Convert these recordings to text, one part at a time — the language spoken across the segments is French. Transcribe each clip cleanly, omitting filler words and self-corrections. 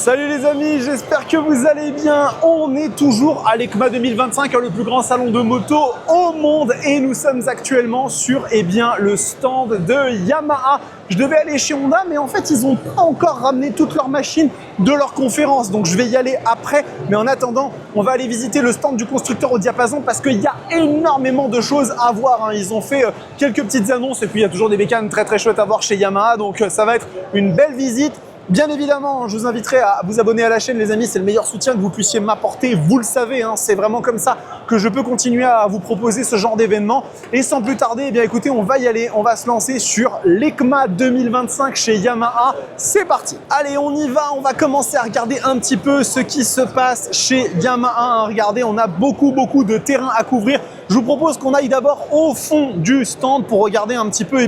Salut les amis, j'espère que vous allez bien. On est toujours à l'EICMA 2025, le plus grand salon de moto au monde, et nous sommes actuellement sur le stand de Yamaha. Je devais aller chez Honda, mais en fait ils n'ont pas encore ramené toutes leurs machines de leur conférence, donc je vais y aller après. Mais en attendant, on va aller visiter le stand du constructeur au diapason parce qu'il y a énormément de choses à voir. Ils ont fait quelques petites annonces et puis il y a toujours des bécanes très chouettes à voir chez Yamaha, donc ça va être une belle visite. Bien évidemment, je vous inviterai à vous abonner à la chaîne les amis, c'est le meilleur soutien que vous puissiez m'apporter, vous le savez, c'est vraiment comme ça que je peux continuer à vous proposer ce genre d'événement. Et sans plus tarder, écoutez, on va y aller, on va se lancer sur l'EICMA 2025 chez Yamaha, c'est parti. Allez, on y va, on va commencer à regarder un petit peu ce qui se passe chez Yamaha. Regardez, on a beaucoup de terrain à couvrir. Je vous propose qu'on aille d'abord au fond du stand pour regarder un petit peu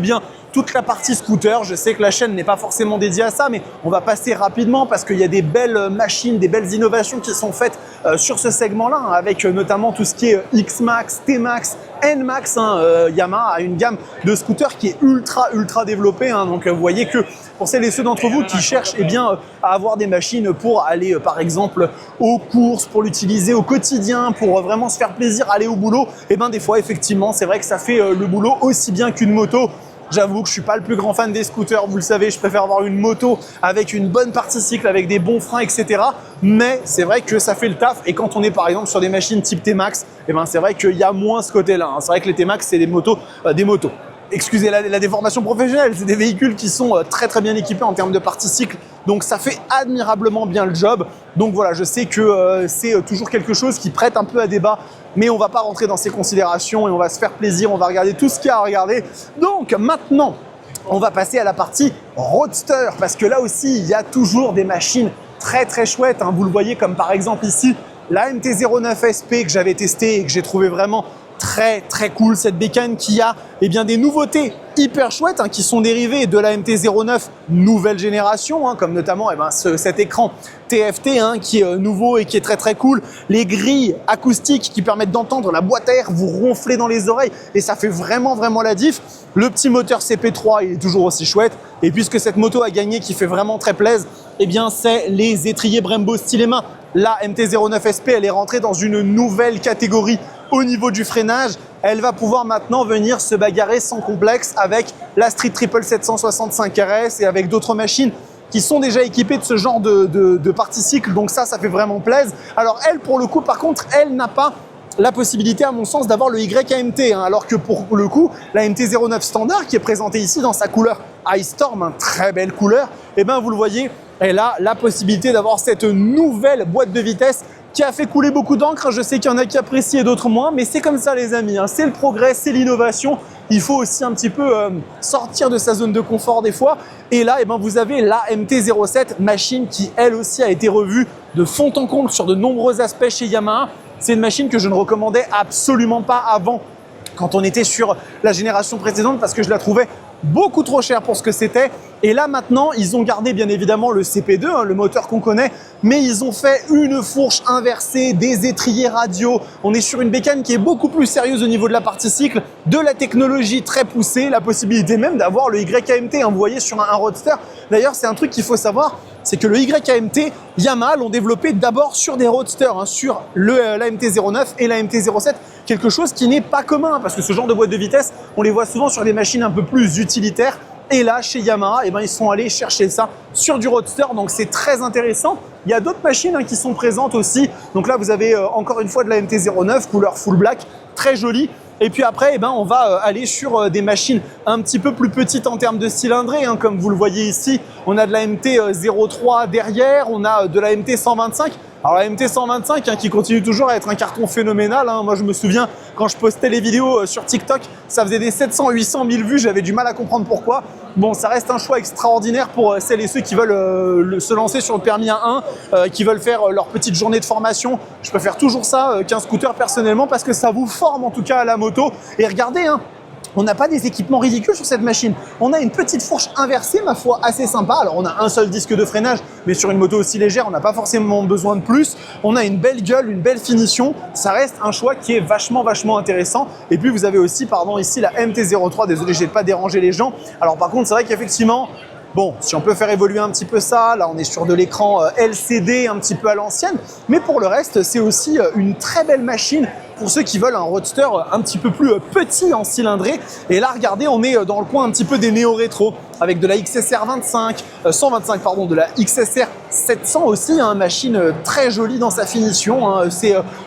toute la partie scooter. Je sais que la chaîne n'est pas forcément dédiée à ça, mais on va passer rapidement parce qu'il y a des belles machines, des belles innovations qui sont faites sur ce segment-là, avec notamment tout ce qui est X-Max, T-Max, N-Max. Yamaha a une gamme de scooters qui est ultra développée. Donc vous voyez que pour celles et ceux d'entre vous qui cherchent à avoir des machines pour aller par exemple aux courses, pour l'utiliser au quotidien, pour vraiment se faire plaisir, aller au boulot, des fois effectivement c'est vrai que ça fait le boulot aussi bien qu'une moto. J'avoue que je suis pas le plus grand fan des scooters, vous le savez, je préfère avoir une moto avec une bonne partie cycle, avec des bons freins, etc. Mais c'est vrai que ça fait le taf, et quand on est par exemple sur des machines type T-Max, c'est vrai qu'il y a moins ce côté-là. C'est vrai que les T-Max, c'est des motos. Excusez la déformation professionnelle, c'est des véhicules qui sont très bien équipés en termes de partie cycle, donc ça fait admirablement bien le job. Donc voilà, je sais que c'est toujours quelque chose qui prête un peu à débat, mais on va pas rentrer dans ces considérations et on va se faire plaisir, on va regarder tout ce qu'il y a à regarder. Donc maintenant, on va passer à la partie roadster, parce que là aussi, il y a toujours des machines très chouettes. Vous le voyez, comme par exemple ici, la MT-09 SP que j'avais testée et que j'ai trouvé vraiment très cool, cette bécane qui a des nouveautés hyper chouettes qui sont dérivées de la MT-09 nouvelle génération, comme notamment cet écran TFT qui est nouveau et qui est très cool, les grilles acoustiques qui permettent d'entendre la boîte à air vous ronfler dans les oreilles, et ça fait vraiment la diff. Le petit moteur CP3 il est toujours aussi chouette, et puisque cette moto a gagné qui fait vraiment très plaisir, c'est les étriers Brembo stylet main. La MT-09 SP elle est rentrée dans une nouvelle catégorie au niveau du freinage. Elle va pouvoir maintenant venir se bagarrer sans complexe avec la Street Triple 765 RS et avec d'autres machines qui sont déjà équipées de ce genre de partie cycle. Donc ça fait vraiment plaisir. Alors elle, pour le coup, par contre, elle n'a pas la possibilité, à mon sens, d'avoir le YKMT, alors que pour le coup, la MT-09 standard, qui est présentée ici dans sa couleur Ice Storm, très belle couleur, vous le voyez, elle a la possibilité d'avoir cette nouvelle boîte de vitesse qui a fait couler beaucoup d'encre. Je sais qu'il y en a qui apprécient et d'autres moins, mais c'est comme ça les amis, c'est le progrès, c'est l'innovation. Il faut aussi un petit peu sortir de sa zone de confort des fois. Et là, vous avez la MT-07, machine qui elle aussi a été revue de fond en comble sur de nombreux aspects chez Yamaha. C'est une machine que je ne recommandais absolument pas avant, quand on était sur la génération précédente, parce que je la trouvais beaucoup trop cher pour ce que c'était. Et là maintenant, ils ont gardé bien évidemment le CP2, le moteur qu'on connaît, mais ils ont fait une fourche inversée, des étriers radio. On est sur une bécane qui est beaucoup plus sérieuse au niveau de la partie cycle, de la technologie très poussée, la possibilité même d'avoir le YKMT, vous voyez, sur un roadster. D'ailleurs, c'est un truc qu'il faut savoir, c'est que le YKMT, Yamaha l'ont développé d'abord sur des roadsters, sur la MT-09 et la MT-07, quelque chose qui n'est pas commun, parce que ce genre de boîte de vitesse, on les voit souvent sur des machines un peu plus utilitaires. Et là, chez Yamaha, ils sont allés chercher ça sur du roadster, donc c'est très intéressant. Il y a d'autres machines qui sont présentes aussi. Donc là, vous avez encore une fois de la MT-09, couleur full black, très jolie. Et puis après, on va aller sur des machines un petit peu plus petites en termes de cylindrée, comme vous le voyez ici. On a de la MT-03 derrière, on a de la MT-125. Alors la MT-125 qui continue toujours à être un carton phénoménal. Moi je me souviens quand je postais les vidéos sur TikTok, ça faisait des 700, 800 000 vues, j'avais du mal à comprendre pourquoi. Bon, ça reste un choix extraordinaire pour celles et ceux qui veulent se lancer sur le permis A1, qui veulent faire leur petite journée de formation. Je préfère toujours ça qu'un scooter personnellement, parce que ça vous forme en tout cas à la moto. Et regardez, on n'a pas des équipements ridicules sur cette machine. On a une petite fourche inversée, ma foi, assez sympa. Alors, on a un seul disque de freinage, mais sur une moto aussi légère, on n'a pas forcément besoin de plus. On a une belle gueule, une belle finition. Ça reste un choix qui est vachement intéressant. Et puis, vous avez aussi, ici, la MT-03. Désolé, je n'ai pas dérangé les gens. Alors, par contre, c'est vrai qu'effectivement, Bon, si on peut faire évoluer un petit peu ça, là on est sur de l'écran LCD un petit peu à l'ancienne, mais pour le reste, c'est aussi une très belle machine pour ceux qui veulent un roadster un petit peu plus petit en cylindrée. Et là, regardez, on est dans le coin un petit peu des néo-rétro, avec de la XSR 125 pardon, de la XSR 700 aussi, hein, machine très jolie dans sa finition. Hein.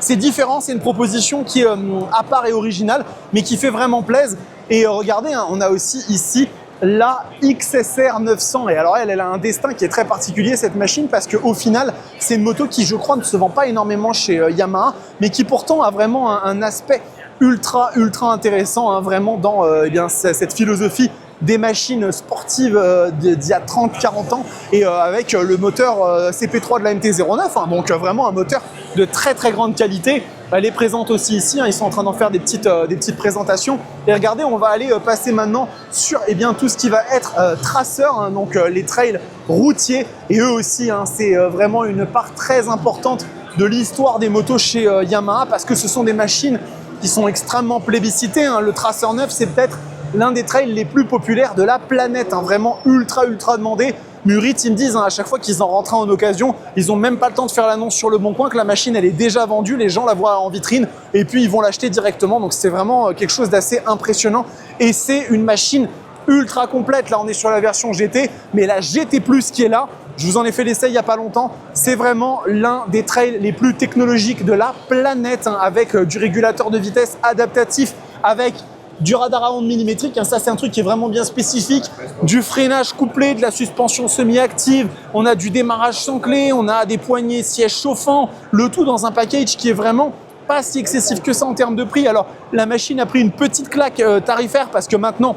C'est différent, c'est une proposition qui est à part et originale, mais qui fait vraiment plaisir. Et regardez, hein, on a aussi ici la XSR 900. Et alors elle a un destin qui est très particulier, cette machine, parce qu'au final, c'est une moto qui, je crois, ne se vend pas énormément chez Yamaha, mais qui pourtant a vraiment un aspect ultra intéressant, hein, vraiment dans eh bien, cette philosophie des machines sportives d'il y a 30-40 ans et avec le moteur CP3 de la MT-09, hein, donc vraiment un moteur de très grande qualité. Elle est présente aussi ici, hein, ils sont en train d'en faire des petites présentations. Et regardez, on va aller passer maintenant sur eh bien, tout ce qui va être traceur, hein, donc les trails routiers. Et eux aussi, hein, c'est vraiment une part très importante de l'histoire des motos chez Yamaha, parce que ce sont des machines qui sont extrêmement plébiscitées. Hein. Le Tracer 9, c'est peut-être l'un des trails les plus populaires de la planète, hein, vraiment ultra demandé. Murit, ils me disent, hein, à chaque fois qu'ils en rentrent en occasion, ils n'ont même pas le temps de faire l'annonce sur le bon coin, que la machine elle est déjà vendue, les gens la voient en vitrine et puis ils vont l'acheter directement. Donc c'est vraiment quelque chose d'assez impressionnant et c'est une machine ultra complète. Là on est sur la version GT, mais la GT Plus qui est là, je vous en ai fait l'essai il n'y a pas longtemps, c'est vraiment l'un des trails les plus technologiques de la planète, hein, avec du régulateur de vitesse adaptatif, avec du radar à ondes millimétriques, hein, ça c'est un truc qui est vraiment bien spécifique, du freinage couplé, de la suspension semi-active, on a du démarrage sans clé, on a des poignées sièges chauffants, le tout dans un package qui est vraiment pas si excessif que ça en termes de prix. Alors la machine a pris une petite claque tarifaire parce que maintenant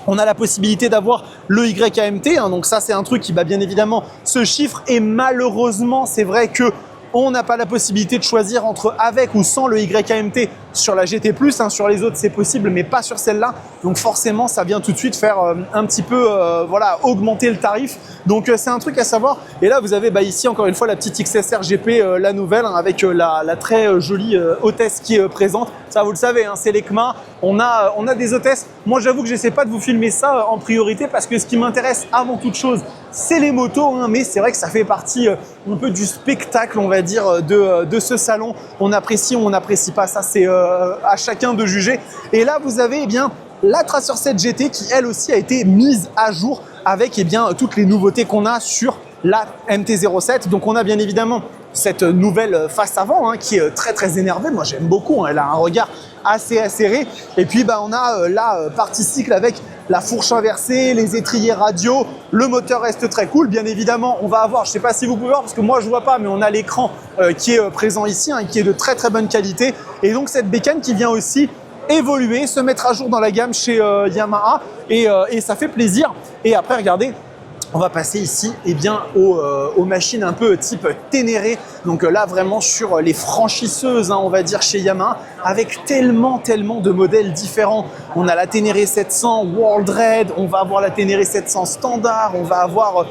on a la possibilité d'avoir le YAMT, hein, donc ça c'est un truc qui bien évidemment se chiffre et malheureusement c'est vrai que on n'a pas la possibilité de choisir entre avec ou sans le YAMT sur la GT+, hein, sur les autres c'est possible mais pas sur celle-là, donc forcément ça vient tout de suite faire un petit peu voilà, augmenter le tarif, donc c'est un truc à savoir. Et là vous avez ici encore une fois la petite XSR GP, la nouvelle, hein, avec la très jolie hôtesse qui est présente. Ça vous le savez, hein, c'est l'ECMA, on a des hôtesses. Moi j'avoue que j'essaie pas de vous filmer ça en priorité parce que ce qui m'intéresse avant toute chose c'est les motos, hein, mais c'est vrai que ça fait partie un peu du spectacle, on va dire, de ce salon. On apprécie ou on n'apprécie pas, ça c'est à chacun de juger. Et là vous avez eh bien la Tracer 7 GT qui elle aussi a été mise à jour avec eh bien toutes les nouveautés qu'on a sur la MT-07. Donc on a bien évidemment cette nouvelle face avant, hein, qui est très énervée. Moi j'aime beaucoup, hein, elle a un regard assez acéré. Et puis on a la partie cycle avec la fourche inversée, les étriers radio, le moteur reste très cool. Bien évidemment, on va avoir, je ne sais pas si vous pouvez voir parce que moi je vois pas, mais on a l'écran qui est présent ici, hein, qui est de très bonne qualité. Et donc cette bécane qui vient aussi évoluer, se mettre à jour dans la gamme chez Yamaha et ça fait plaisir. Et après regardez, on va passer ici eh bien, aux machines un peu type Ténéré. Donc là, vraiment sur les franchisseuses, hein, on va dire, chez Yamaha, avec tellement de modèles différents. On a la Ténéré 700 World Red, on va avoir la Ténéré 700 Standard, on va avoir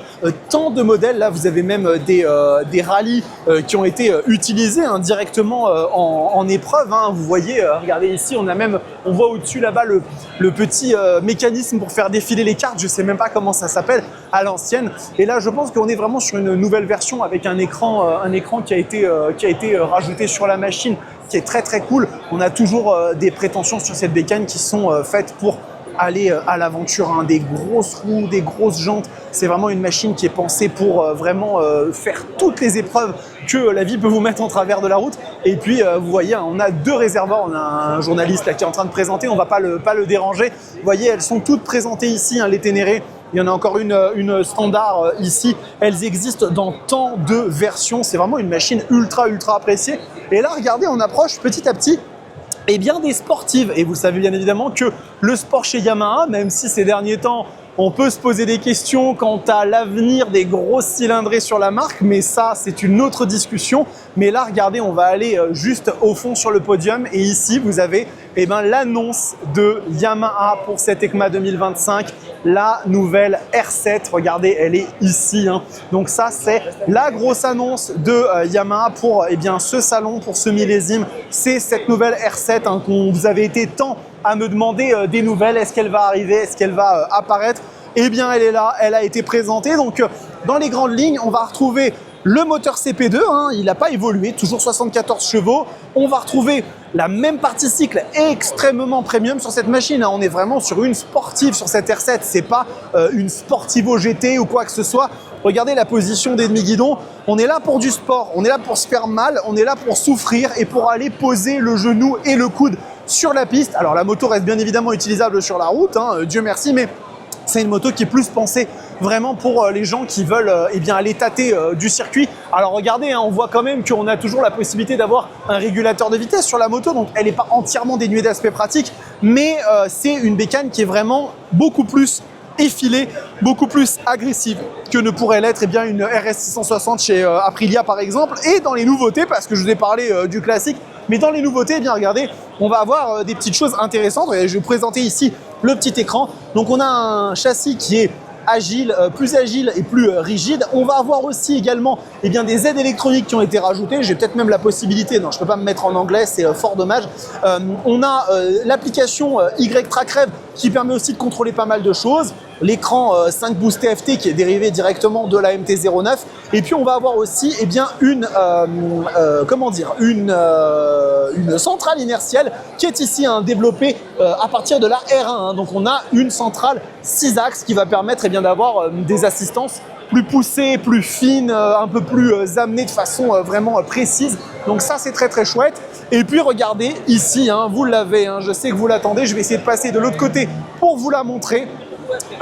tant de modèles. Là, vous avez même des rallyes qui ont été utilisés, hein, directement en épreuve. Hein. Vous voyez, regardez ici, on voit au-dessus là-bas le petit mécanisme pour faire défiler les cartes. Je ne sais même pas comment ça s'appelle à l'ancienne. Et là, je pense qu'on est vraiment sur une nouvelle version avec un écran qui a été rajouté sur la machine, qui est très cool. On a toujours des prétentions sur cette bécane qui sont faites pour aller à l'aventure, hein, des grosses roues, des grosses jantes. C'est vraiment une machine qui est pensée pour vraiment faire toutes les épreuves que la vie peut vous mettre en travers de la route. Et puis vous voyez, on a deux réservoirs. On a un journaliste là qui est en train de présenter, on va pas le déranger. Vous voyez, elles sont toutes présentées ici, hein, les Ténéré. Il y en a encore une standard ici. Elles existent dans tant de versions. C'est vraiment une machine ultra appréciée. Et là, regardez, on approche petit à petit eh bien, des sportives. Et vous savez bien évidemment que le sport chez Yamaha, même si ces derniers temps, on peut se poser des questions quant à l'avenir des grosses cylindrées sur la marque, mais ça, c'est une autre discussion. Mais là, regardez, on va aller juste au fond sur le podium. Et ici, vous avez eh ben, l'annonce de Yamaha pour cette EICMA 2025, la nouvelle R7. Regardez, elle est ici, hein. Donc ça, c'est la grosse annonce de Yamaha pour eh bien, ce salon, pour ce millésime. C'est cette nouvelle R7, hein, qu'on vous avez été tant à me demander des nouvelles. Est-ce qu'elle va arriver? Est-ce qu'elle va apparaître? eh bien elle est là, elle a été présentée. Donc dans les grandes lignes, on va retrouver le moteur CP2, hein, il n'a pas évolué, toujours 74 chevaux. On va retrouver la même partie cycle extrêmement premium sur cette machine. Hein. On est vraiment sur une sportive sur cette R7, c'est pas une Sportivo GT ou quoi que ce soit. Regardez la position des demi-guidons. On est là pour du sport, on est là pour se faire mal, on est là pour souffrir et pour aller poser le genou et le coude sur la piste. Alors la moto reste bien évidemment utilisable sur la route, hein, Dieu merci, mais c'est une moto qui est plus pensée vraiment pour les gens qui veulent eh bien, aller tâter du circuit. Alors regardez, hein, on voit quand même qu'on a toujours la possibilité d'avoir un régulateur de vitesse sur la moto, donc elle n'est pas entièrement dénuée d'aspect pratique, mais c'est une bécane qui est vraiment beaucoup plus effilée, beaucoup plus agressive que ne pourrait l'être eh bien, une RS 660 chez Aprilia par exemple. Et dans les nouveautés, parce que je vous ai parlé du classique, mais dans les nouveautés, eh bien regardez, on va avoir des petites choses intéressantes. Et je vais vous présenter ici le petit écran. Donc on a un châssis qui est agile, plus agile et plus rigide. On va avoir aussi également eh bien, des aides électroniques qui ont été rajoutées. J'ai peut-être même la possibilité, non je ne peux pas me mettre en anglais, c'est fort dommage. On a l'application Y-Track Rev qui permet aussi de contrôler pas mal de choses. L'écran 5 Boost TFT qui est dérivé directement de la MT-09. Et puis on va avoir aussi eh bien, une centrale inertielle qui est ici développée à partir de la R1. Hein. Donc on a une centrale 6 axes qui va permettre eh bien, d'avoir des assistances plus poussées, plus fines, un peu plus amenées de façon vraiment précise. Donc ça c'est très très chouette. Et puis regardez ici, hein, vous l'avez, hein, je sais que vous l'attendez, je vais essayer de passer de l'autre côté pour vous la montrer.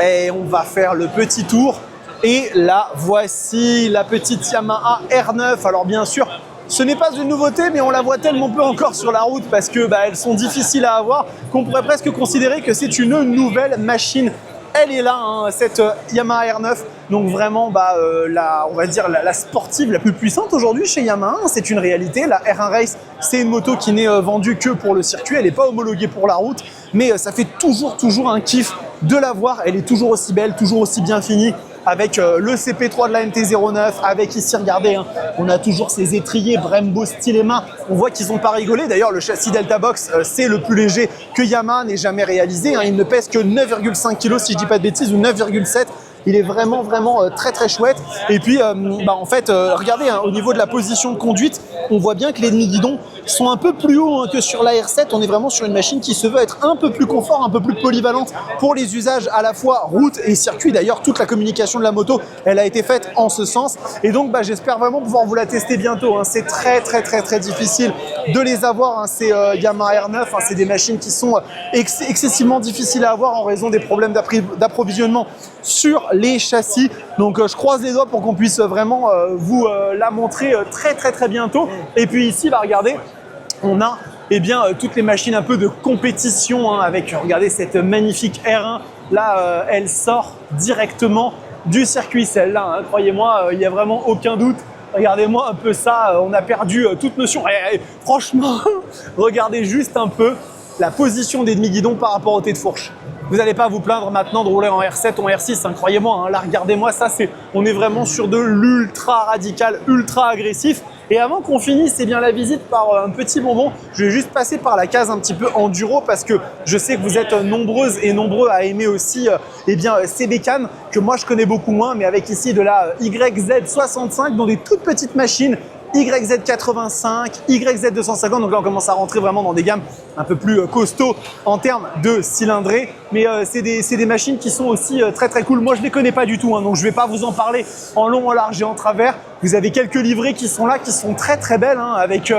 Et on va faire le petit tour. Et là, voici la petite Yamaha R9. Alors bien sûr, ce n'est pas une nouveauté, mais on la voit tellement peu encore sur la route parce que elles sont difficiles à avoir qu'on pourrait presque considérer que c'est une nouvelle machine. Elle est là, hein, cette Yamaha R9. Donc vraiment, on va dire la sportive la plus puissante aujourd'hui chez Yamaha. C'est une réalité. La R1 Race, c'est une moto qui n'est vendue que pour le circuit. Elle n'est pas homologuée pour la route, mais ça fait toujours un kiff de la voir. Elle est toujours aussi belle, toujours aussi bien finie. Avec le CP3 de la MT-09, avec ici, regardez, hein, on a toujours ces étriers Brembo Stylema. On voit qu'ils n'ont pas rigolé. D'ailleurs, le châssis Delta Box, c'est le plus léger que Yamaha n'ait jamais réalisé. Hein. Il ne pèse que 9,5 kg, si je dis pas de bêtises, ou 9,7 kg. Il est vraiment très très chouette. Et puis en fait regardez hein, au niveau de la position de conduite, on voit bien que les demi-guidons sont un peu plus hauts hein, que sur la R7. On est vraiment sur une machine qui se veut être un peu plus confort, un peu plus polyvalente pour les usages à la fois route et circuit. D'ailleurs toute la communication de la moto elle a été faite en ce sens. Et donc j'espère vraiment pouvoir vous la tester bientôt. Hein. C'est très difficile de les avoir. Hein. Ces Yamaha R9, hein, c'est des machines qui sont excessivement difficiles à avoir en raison des problèmes d'approvisionnement sur les châssis. Donc je croise les doigts pour qu'on puisse vraiment vous la montrer très bientôt. Et puis ici, regardez, on a toutes les machines un peu de compétition hein, avec, regardez cette magnifique R1. Là, elle sort directement du circuit, celle-là. Hein. Croyez-moi, il n'y a vraiment aucun doute. Regardez-moi un peu ça, on a perdu toute notion. Et, franchement, regardez juste un peu la position des demi-guidons par rapport au tête de fourche. Vous n'allez pas vous plaindre maintenant de rouler en R7 ou en R6, hein, croyez-moi. Hein, là, regardez-moi, on est vraiment sur de l'ultra radical, ultra agressif. Et avant qu'on finisse la visite par un petit bonbon, je vais juste passer par la case un petit peu enduro parce que je sais que vous êtes nombreuses et nombreux à aimer aussi ces bécanes que moi je connais beaucoup moins, mais avec ici de la YZ65 dans des toutes petites machines. YZ85, YZ250, donc là on commence à rentrer vraiment dans des gammes un peu plus costauds en termes de cylindrée, mais c'est des machines qui sont aussi très cool. Moi je ne les connais pas du tout, hein, donc je ne vais pas vous en parler en long, en large et en travers. Vous avez quelques livrées qui sont là, qui sont très belles, hein, avec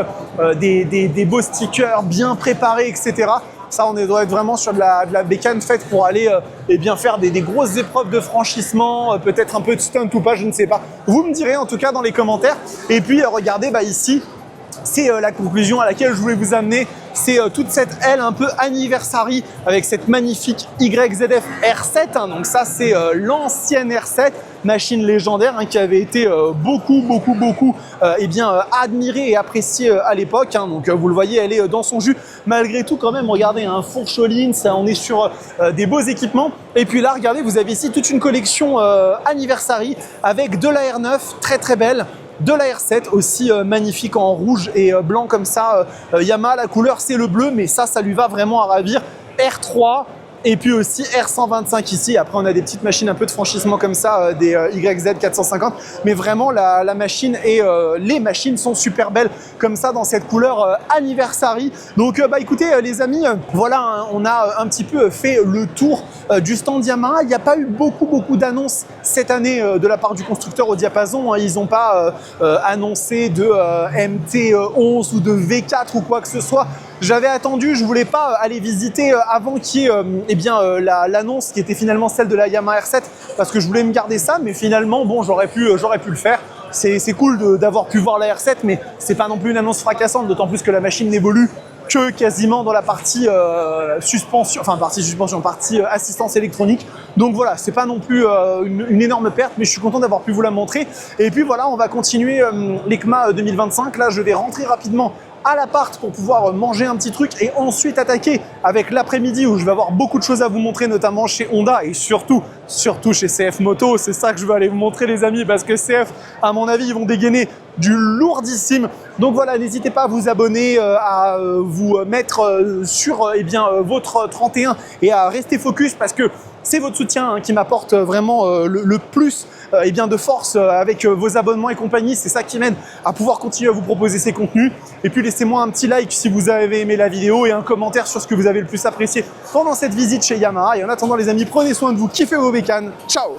des beaux stickers bien préparés, etc. Ça, on doit être vraiment sur de la bécane faite pour aller faire des grosses épreuves de franchissement, peut-être un peu de stunt ou pas, je ne sais pas. Vous me direz en tout cas dans les commentaires. Et puis regardez ici, c'est la conclusion à laquelle je voulais vous amener. C'est toute cette aile un peu anniversary avec cette magnifique YZF R7. Hein. Donc ça, c'est l'ancienne R7, machine légendaire hein, qui avait été beaucoup admirée et appréciée à l'époque. Hein. Donc vous le voyez, elle est dans son jus. Malgré tout, quand même, regardez, un fourcholine, on est sur des beaux équipements. Et puis là, regardez, vous avez ici toute une collection anniversary avec de la R9, très belle. De la R7 aussi magnifique en rouge et blanc comme ça. Yamaha, la couleur c'est le bleu, mais ça lui va vraiment à ravir. R3, Et puis aussi R125 ici. Après, on a des petites machines un peu de franchissement comme ça, des YZ 450. Mais vraiment, la machine et les machines sont super belles comme ça dans cette couleur anniversary. Donc, bah écoutez, les amis, voilà, hein, on a un petit peu fait le tour du stand Yamaha. Il n'y a pas eu beaucoup d'annonces cette année de la part du constructeur au diapason. Hein. Ils n'ont pas annoncé de MT11 ou de V4 ou quoi que ce soit. J'avais attendu, je voulais pas aller visiter avant qu'il y ait l'annonce qui était finalement celle de la Yamaha R7 parce que je voulais me garder ça, mais finalement bon j'aurais pu le faire. C'est cool d'avoir pu voir la R7, mais c'est pas non plus une annonce fracassante, d'autant plus que la machine n'évolue que quasiment dans la partie suspension, partie assistance électronique. Donc voilà, c'est pas non plus une énorme perte, mais je suis content d'avoir pu vous la montrer. Et puis voilà, on va continuer l'EICMA 2025. Là, je vais rentrer rapidement à l'appart pour pouvoir manger un petit truc et ensuite attaquer avec l'après-midi où je vais avoir beaucoup de choses à vous montrer, notamment chez Honda et surtout chez CF Moto. C'est ça que je vais aller vous montrer, les amis, parce que CF, à mon avis, ils vont dégainer du lourdissime. Donc voilà, n'hésitez pas à vous abonner, à vous mettre sur votre 31 et à rester focus parce que c'est votre soutien qui m'apporte vraiment le plus de force avec vos abonnements et compagnie. C'est ça qui m'aide à pouvoir continuer à vous proposer ces contenus. Et puis laissez-moi un petit like si vous avez aimé la vidéo et un commentaire sur ce que vous avez le plus apprécié pendant cette visite chez Yamaha. Et en attendant, les amis, prenez soin de vous, kiffez vos bécanes. Ciao!